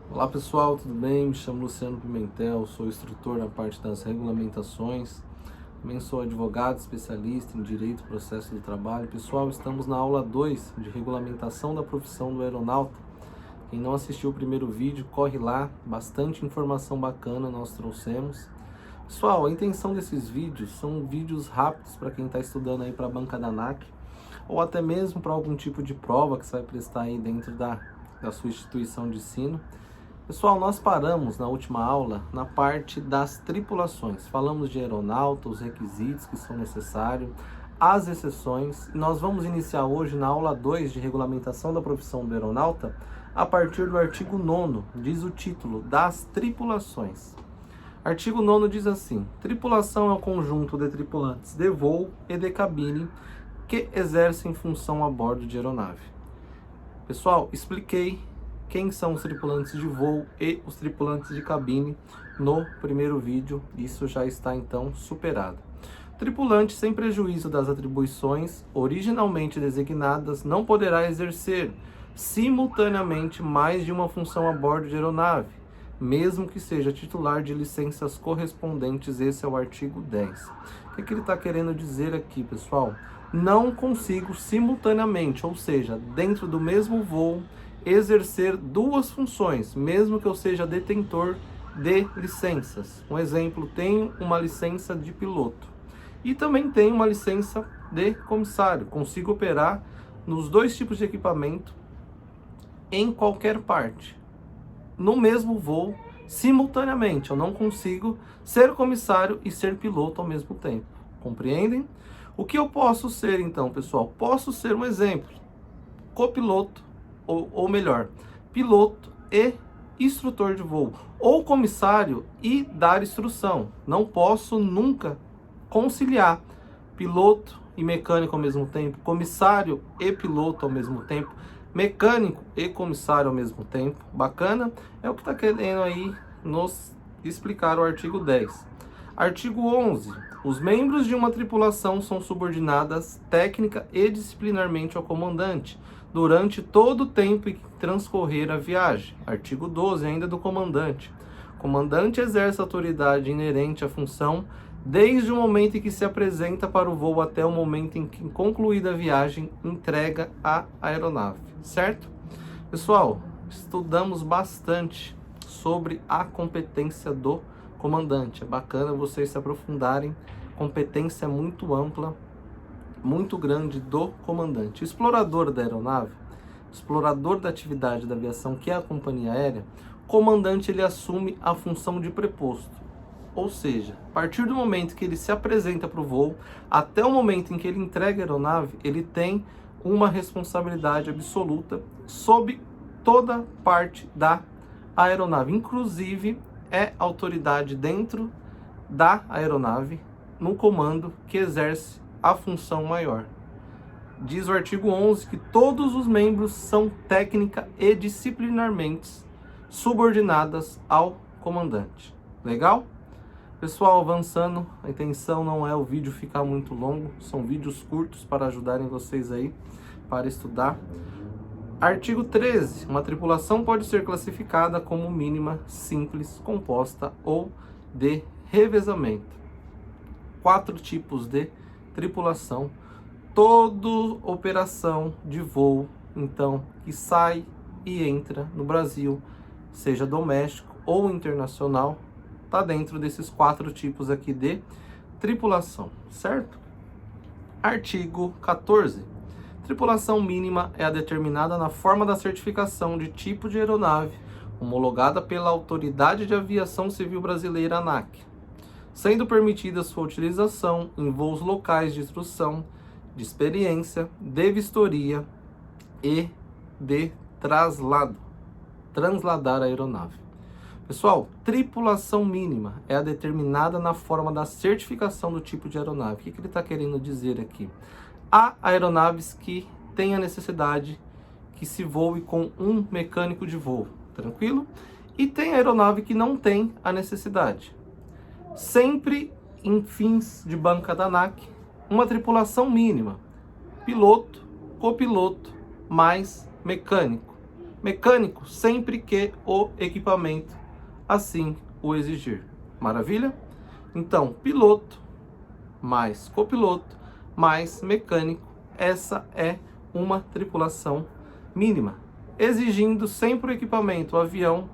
Olá pessoal, tudo bem? Me chamo Luciano Pimentel, sou instrutor na parte das regulamentações, também sou advogado especialista em Direito e Processo do Trabalho. Pessoal, estamos na aula 2 de regulamentação da profissão do aeronauta. Quem não assistiu o primeiro vídeo, corre lá, bastante informação bacana nós trouxemos. Pessoal, a intenção desses vídeos são vídeos rápidos para quem está estudando aí para a banca da ANAC, ou até mesmo para algum tipo de prova que você vai prestar aí dentro da sua instituição de ensino. Pessoal, nós paramos na última aula na parte das tripulações. Falamos de aeronauta, os requisitos que são necessários, as exceções. E nós vamos iniciar hoje na aula 2 de regulamentação da profissão do aeronauta, a partir do artigo 9º, diz o título, das tripulações. Artigo 9º diz assim: tripulação é o conjunto de tripulantes de voo e de cabine que exercem função a bordo de aeronave. Pessoal, expliquei quem são os tripulantes de voo e os tripulantes de cabine no primeiro vídeo. Isso já está então superado. Tripulante, sem prejuízo das atribuições originalmente designadas, não poderá exercer simultaneamente mais de uma função a bordo de aeronave, mesmo que seja titular de licenças correspondentes. Esse é o artigo 10. O que ele está querendo dizer aqui, pessoal? Não consigo simultaneamente, ou seja, dentro do mesmo voo, exercer duas funções, mesmo que eu seja detentor de licenças. Um exemplo, tenho uma licença de piloto e também tenho uma licença de comissário. Consigo operar nos dois tipos de equipamento em qualquer parte, no mesmo voo, simultaneamente. Eu não consigo ser comissário e ser piloto ao mesmo tempo. Compreendem? O que eu posso ser então, pessoal? Posso ser um exemplo, copiloto, ou melhor, piloto e instrutor de voo, ou comissário e dar instrução. Não posso nunca conciliar piloto e mecânico ao mesmo tempo, comissário e piloto ao mesmo tempo, mecânico e comissário ao mesmo tempo. Bacana? É o que está querendo aí nos explicar o artigo 10. Artigo 11. Os membros de uma tripulação são subordinadas técnica e disciplinarmente ao comandante durante todo o tempo em que transcorrer a viagem. Artigo 12, ainda do comandante. O comandante exerce a autoridade inerente à função desde o momento em que se apresenta para o voo até o momento em que, concluída a viagem, entrega a aeronave. Certo? Pessoal, estudamos bastante sobre a competência do comandante. É bacana vocês se aprofundarem. Competência muito ampla, muito grande do comandante. Explorador da aeronave, explorador da atividade da aviação, que é a companhia aérea, o comandante ele assume a função de preposto. Ou seja, a partir do momento que ele se apresenta para o voo, até o momento em que ele entrega a aeronave, ele tem uma responsabilidade absoluta sobre toda parte da aeronave. Inclusive, é autoridade dentro da aeronave, no comando, que exerce a função maior. Diz o artigo 11 que todos os membros são técnica e disciplinarmente subordinadas ao comandante. Legal? Pessoal, avançando, a intenção não é o vídeo ficar muito longo, são vídeos curtos para ajudarem vocês aí para estudar. Artigo 13. Uma tripulação pode ser classificada como mínima, simples, composta ou de revezamento. 4 tipos de tripulação. Toda operação de voo, então, que sai e entra no Brasil, seja doméstico ou internacional, está dentro desses 4 tipos aqui de tripulação, certo? Artigo 14. Tripulação mínima é a determinada na forma da certificação de tipo de aeronave, homologada pela Autoridade de Aviação Civil Brasileira, ANAC, sendo permitida sua utilização em voos locais de instrução, de experiência, de vistoria e de traslado. Transladar a aeronave. Pessoal, tripulação mínima é a determinada na forma da certificação do tipo de aeronave. O que ele está querendo dizer aqui? Há aeronaves que têm a necessidade que se voe com um mecânico de voo, tranquilo? E tem aeronave que não tem a necessidade. Sempre em fins de banca da ANAC, uma tripulação mínima, piloto, copiloto, mais mecânico. mecânico sempre que o equipamento assim o exigir. Maravilha? Então, piloto mais copiloto mais mecânico, essa é uma tripulação mínima, exigindo sempre o equipamento. O avião,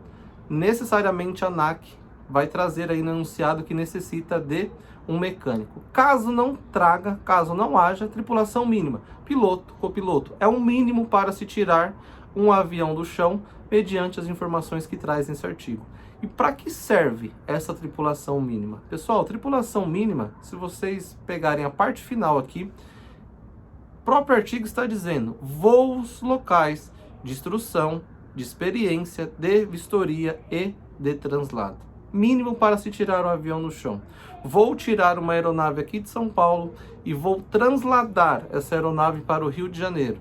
necessariamente a ANAC vai trazer aí no enunciado que necessita de um mecânico. Caso não traga, caso não haja, tripulação mínima, piloto, copiloto, é o mínimo para se tirar um avião do chão mediante as informações que traz nesse artigo. E para que serve essa tripulação mínima? Pessoal, tripulação mínima, se vocês pegarem a parte final aqui, o próprio artigo está dizendo voos locais de instrução, de experiência, de vistoria e de translado. Mínimo para se tirar o avião no chão. Vou tirar uma aeronave aqui de São Paulo e vou transladar essa aeronave para o Rio de Janeiro.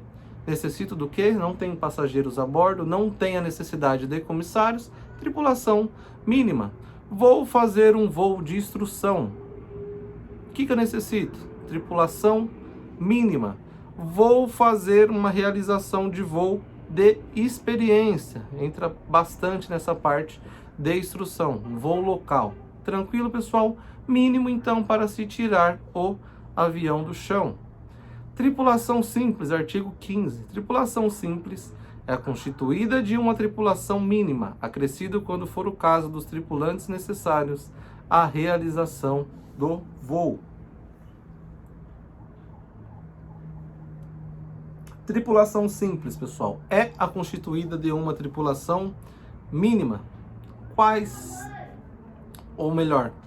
Necessito do quê? Não tem passageiros a bordo, não tem a necessidade de comissários, tripulação mínima. Vou fazer um voo de instrução. O que eu necessito? Tripulação mínima. Vou fazer uma realização de voo de experiência. Entra bastante nessa parte de instrução, voo local. Tranquilo, pessoal? Mínimo, então, para se tirar o avião do chão. Tripulação simples, artigo 15. Tripulação simples é constituída de uma tripulação mínima, acrescido quando for o caso dos tripulantes necessários à realização do voo. Tripulação simples, pessoal, é a constituída de uma tripulação mínima.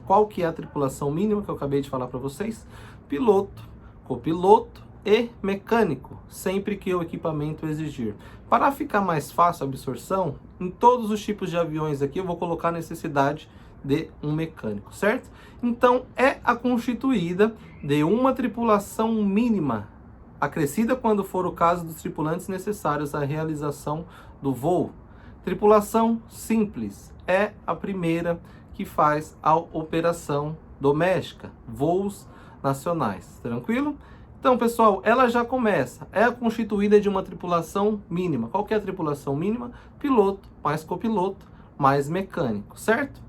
Qual que é a tripulação mínima que eu acabei de falar para vocês? Piloto, copiloto e mecânico, sempre que o equipamento exigir. Para ficar mais fácil a absorção, em todos os tipos de aviões aqui eu vou colocar a necessidade de um mecânico, certo? Então, é a constituída de uma tripulação mínima, acrescida quando for o caso dos tripulantes necessários à realização do voo. Tripulação simples é a primeira que faz a operação doméstica, voos nacionais, tranquilo? Então, pessoal, ela já começa, é constituída de uma tripulação mínima. Qual que é a tripulação mínima? Piloto, mais copiloto, mais mecânico, certo?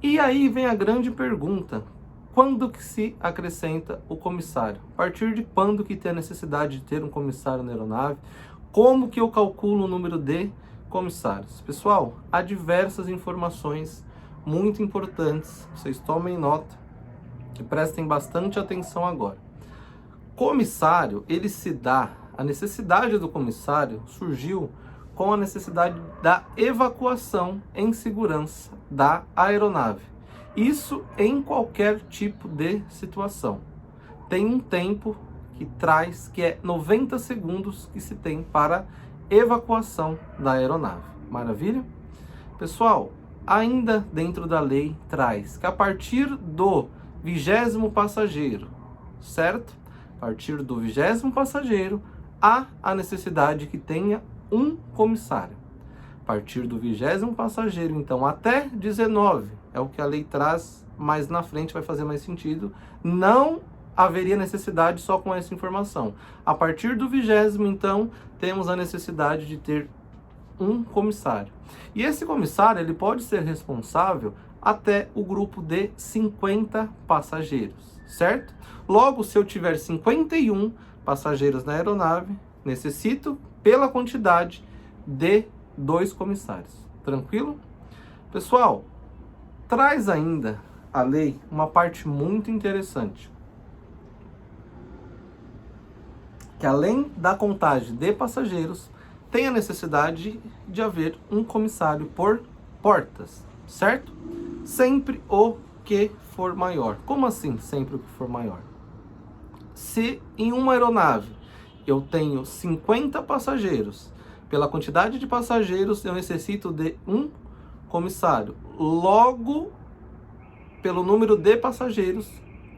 E aí vem a grande pergunta, quando que se acrescenta o comissário? A partir de quando que tem a necessidade de ter um comissário na aeronave? Como que eu calculo o número de comissários? Pessoal, há diversas informações muito importantes, vocês tomem nota e prestem bastante atenção agora. Comissário, ele se dá, a necessidade do comissário surgiu com a necessidade da evacuação em segurança da aeronave. Isso em qualquer tipo de situação. Tem um tempo que traz, que é 90 segundos que se tem para evacuação da aeronave. Maravilha? Pessoal, ainda dentro da lei traz que a partir do 20º passageiro, certo? A partir do 20º passageiro, há a necessidade que tenha um comissário. A partir do 20º passageiro, então, até 19, é o que a lei traz, mais na frente vai fazer mais sentido, não haveria necessidade só com essa informação. A partir do 20º, então, temos a necessidade de ter um comissário. E esse comissário, ele pode ser responsável até o grupo de 50 passageiros, certo? Logo, se eu tiver 51 passageiros na aeronave, necessito, pela quantidade, de 2 comissários. Tranquilo? Pessoal, traz ainda a lei uma parte muito interessante. Que além da contagem de passageiros, tem a necessidade de haver um comissário por portas, certo? Sempre o que for maior. Como assim, sempre o que for maior? Se em uma aeronave eu tenho 50 passageiros, pela quantidade de passageiros eu necessito de um comissário. Logo, pelo número de passageiros,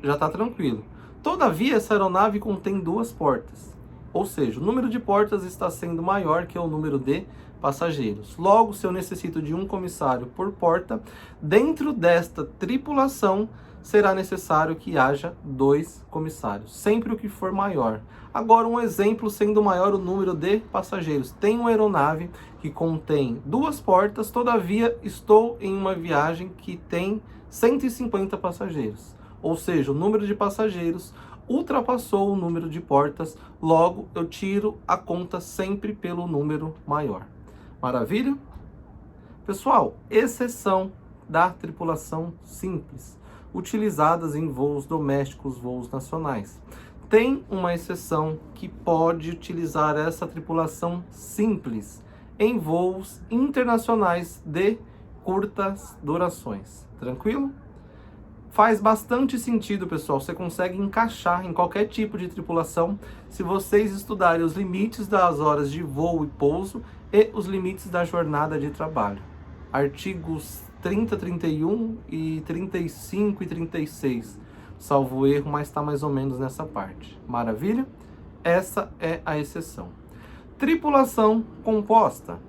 já está tranquilo. Todavia, essa aeronave contém 2 portas. Ou seja, o número de portas está sendo maior que o número de passageiros. Logo, se eu necessito de um comissário por porta, dentro desta tripulação será necessário que haja 2 comissários, sempre o que for maior. Agora, um exemplo, sendo maior o número de passageiros. Tem uma aeronave que contém 2 portas, todavia estou em uma viagem que tem 150 passageiros. Ou seja, o número de passageiros ultrapassou o número de portas, logo eu tiro a conta sempre pelo número maior. Maravilha? Pessoal, exceção da tripulação simples, utilizadas em voos domésticos, voos nacionais. Tem uma exceção que pode utilizar essa tripulação simples em voos internacionais de curtas durações. Tranquilo? Faz bastante sentido, pessoal. Você consegue encaixar em qualquer tipo de tripulação se vocês estudarem os limites das horas de voo e pouso e os limites da jornada de trabalho. Artigos 30, 31 e 35 e 36. Salvo erro, mas está mais ou menos nessa parte. Maravilha? Essa é a exceção. Tripulação composta.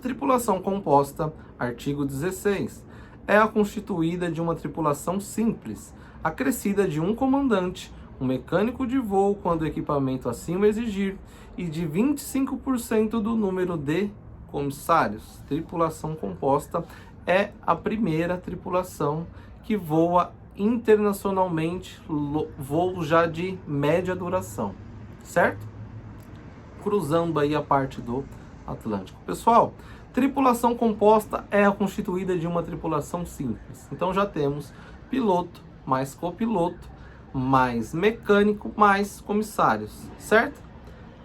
Tripulação composta, artigo 16. É a constituída de uma tripulação simples, acrescida de um comandante, um mecânico de voo quando o equipamento assim o exigir, e de 25% do número de comissários. Tripulação composta é a primeira tripulação que voa internacionalmente, voo já de média duração, certo? Cruzando aí a parte do Atlântico. Pessoal, tripulação composta é a constituída de uma tripulação simples. Então já temos piloto, mais copiloto, mais mecânico, mais comissários, certo?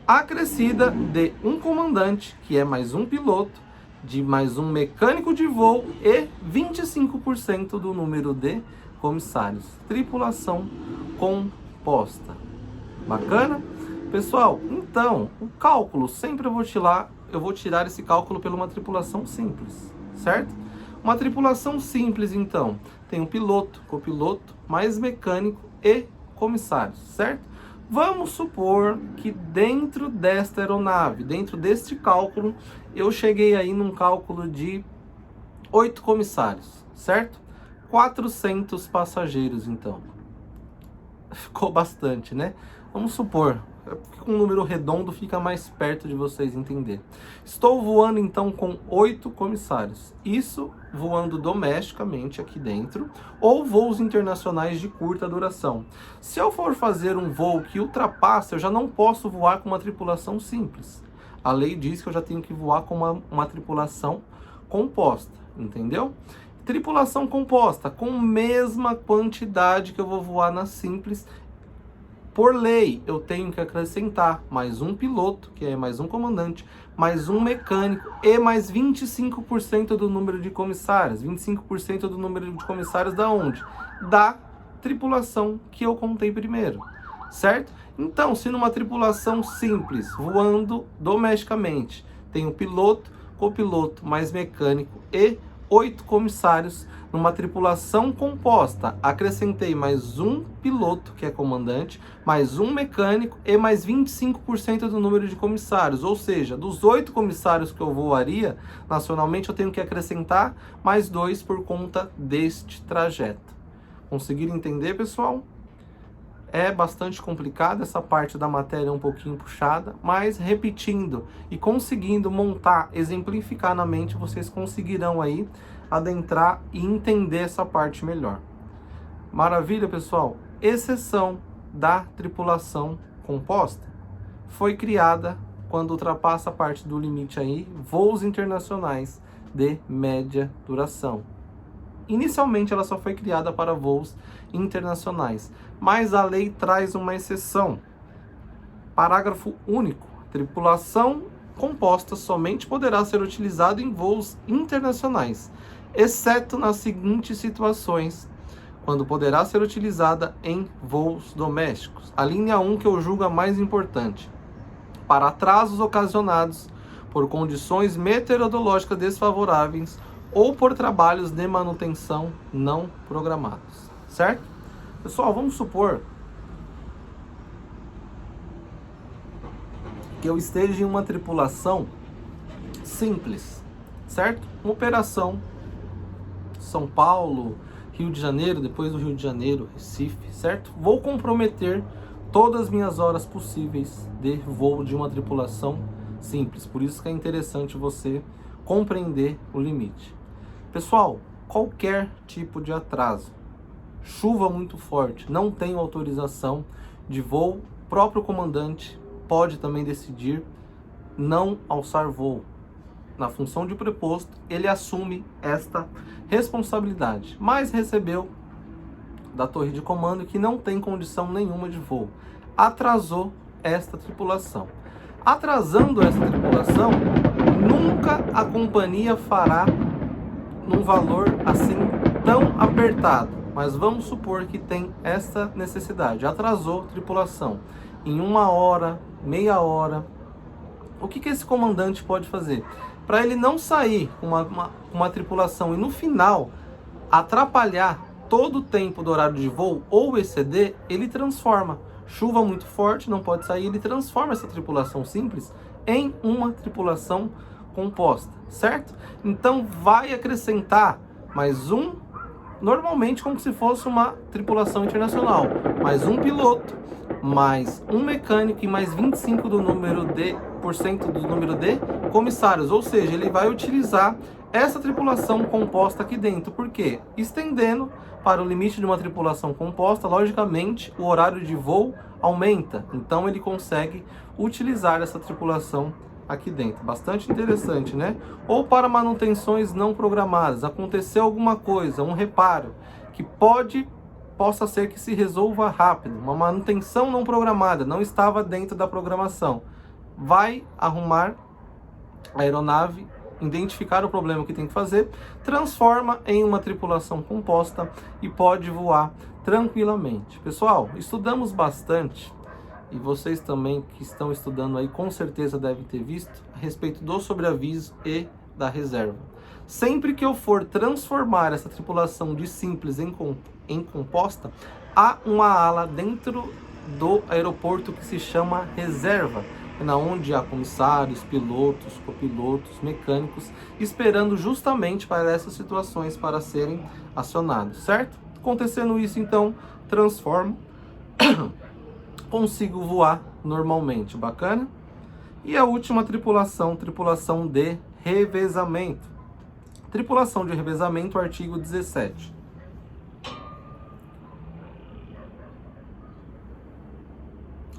Acrescida de um comandante, que é mais um piloto, de mais um mecânico de voo e 25% do número de comissários. Tripulação composta. Bacana? Pessoal, então, o cálculo, sempre eu vou tirar esse cálculo pela uma tripulação simples, certo? Uma tripulação simples, então, tem um piloto, copiloto, mais mecânico e comissários, certo? Vamos supor que dentro desta aeronave, dentro deste cálculo, eu cheguei aí num cálculo de 8 comissários, certo? 400 passageiros, então. Ficou bastante, né? Vamos supor, com um número redondo fica mais perto de vocês entenderem. Estou voando então com 8 comissários. Isso voando domesticamente aqui dentro ou voos internacionais de curta duração. Se eu for fazer um voo que ultrapassa, eu já não posso voar com uma tripulação simples. A lei diz que eu já tenho que voar com uma tripulação composta, entendeu? Tripulação composta, com mesma quantidade que eu vou voar na simples. Por lei, eu tenho que acrescentar mais um piloto, que é mais um comandante, mais um mecânico e mais 25% do número de comissários. 25% do número de comissários da onde? Da tripulação que eu contei primeiro, certo? Então, se numa tripulação simples, voando domesticamente, tem um piloto, copiloto, mais mecânico e 8 comissários, numa tripulação composta, acrescentei mais um piloto, que é comandante, mais um mecânico e mais 25% do número de comissários. Ou seja, dos 8 comissários que eu voaria, nacionalmente eu tenho que acrescentar mais 2 por conta deste trajeto. Conseguiram entender, pessoal? É bastante complicado, essa parte da matéria é um pouquinho puxada, mas repetindo e conseguindo montar, exemplificar na mente, vocês conseguirão aí adentrar e entender essa parte melhor. Maravilha, pessoal? Exceção da tripulação composta foi criada quando ultrapassa a parte do limite aí, voos internacionais de média duração. Inicialmente ela só foi criada para voos internacionais, mas a lei traz uma exceção. Parágrafo único. Tripulação composta somente poderá ser utilizada em voos internacionais, exceto nas seguintes situações, quando poderá ser utilizada em voos domésticos. A linha 1 que eu julgo a mais importante. Para atrasos ocasionados por condições meteorológicas desfavoráveis ou por trabalhos de manutenção não programados, certo? Pessoal, vamos supor que eu esteja em uma tripulação simples, certo? Uma operação São Paulo, Rio de Janeiro, depois do Rio de Janeiro, Recife, certo? Vou comprometer todas as minhas horas possíveis de voo de uma tripulação simples. Por isso que é interessante você compreender o limite. Pessoal, qualquer tipo de atraso, chuva muito forte, não tenho autorização de voo, o próprio comandante pode também decidir não alçar voo. Na função de preposto, ele assume esta responsabilidade, mas recebeu da torre de comando que não tem condição nenhuma de voo. Atrasou esta tripulação. Atrasando essa tripulação, nunca a companhia fará num valor assim tão apertado. Mas vamos supor que tem essa necessidade. Atrasou a tripulação em 1 hora, meia hora. O que esse comandante pode fazer? Para ele não sair com uma tripulação e no final atrapalhar todo o tempo do horário de voo ou exceder, ele transforma. Chuva muito forte, não pode sair, ele transforma essa tripulação simples em uma tripulação composta, certo? Então vai acrescentar mais um, normalmente como se fosse uma tripulação internacional, mais um piloto, mais um mecânico e mais 25% do número de comissários, ou seja, ele vai utilizar essa tripulação composta aqui dentro, porque estendendo para o limite de uma tripulação composta, logicamente o horário de voo aumenta, então ele consegue utilizar essa tripulação aqui dentro. Bastante interessante, né? Ou para manutenções não programadas, aconteceu alguma coisa, um reparo que possa ser que se resolva rápido, uma manutenção não programada, não estava dentro da programação. Vai arrumar a aeronave, identificar o problema que tem que fazer, transforma em uma tripulação composta e pode voar tranquilamente. Pessoal, estudamos bastante, e vocês também que estão estudando aí com certeza devem ter visto, a respeito do sobreaviso e da reserva. Sempre que eu for transformar essa tripulação de simples em composta, há uma ala dentro do aeroporto que se chama reserva, onde há comissários, pilotos, copilotos, mecânicos, esperando justamente para essas situações para serem acionados, certo? Acontecendo isso, então, transformo, consigo voar normalmente, bacana? E a última tripulação, tripulação de revezamento. Tripulação de revezamento, artigo 17.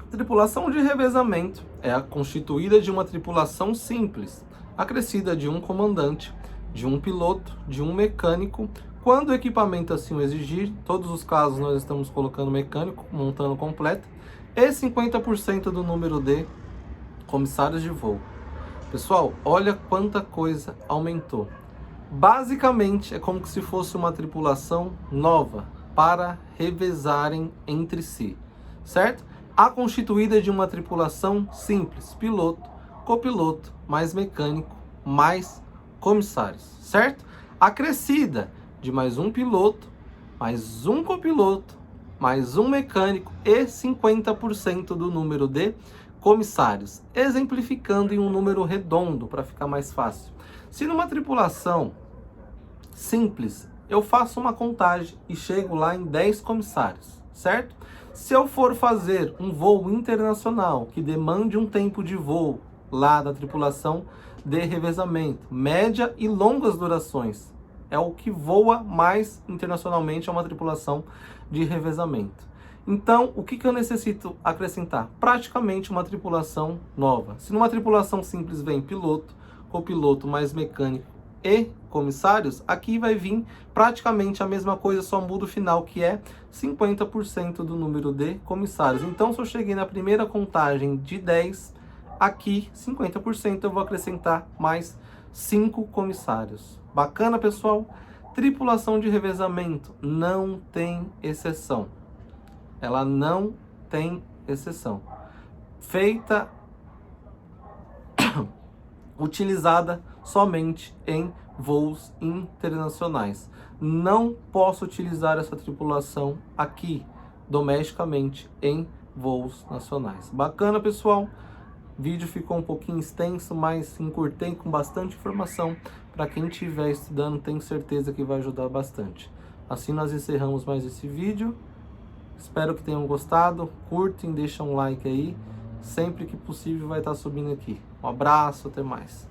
Tripulação de revezamento é constituída de uma tripulação simples, acrescida de um comandante, de um piloto, de um mecânico, quando o equipamento assim o exigir, todos os casos nós estamos colocando mecânico, montando completo, e 50% do número de comissários de voo. Pessoal, olha quanta coisa aumentou. Basicamente, é como se fosse uma tripulação nova para revezarem entre si, certo? A constituída de uma tripulação simples, piloto, copiloto, mais mecânico, mais comissários, certo? Acrescida de mais um piloto, mais um copiloto, mais um mecânico e 50% do número de comissários, exemplificando em um número redondo para ficar mais fácil. Se numa tripulação simples eu faço uma contagem e chego lá em 10 comissários, certo? Se eu for fazer um voo internacional que demande um tempo de voo lá da tripulação de revezamento, média e longas durações, é o que voa mais internacionalmente, é uma tripulação de revezamento. Então, o que eu necessito acrescentar? Praticamente uma tripulação nova. Se numa tripulação simples vem piloto, copiloto, mais mecânico e comissários, aqui vai vir praticamente a mesma coisa, só muda o final, que é 50% do número de comissários. Então, se eu cheguei na primeira contagem de 10, aqui 50% eu vou acrescentar mais 5 comissários. Bacana, pessoal? Tripulação de revezamento não tem exceção. Ela não tem exceção. Feita, utilizada somente em voos internacionais. Não posso utilizar essa tripulação aqui, domesticamente, em voos nacionais. Bacana, pessoal? O vídeo ficou um pouquinho extenso, mas encurtei com bastante informação. Para quem estiver estudando, tenho certeza que vai ajudar bastante. Assim nós encerramos mais esse vídeo. Espero que tenham gostado. Curtem, deixem um like aí. Sempre que possível vai estar subindo aqui. Um abraço, até mais.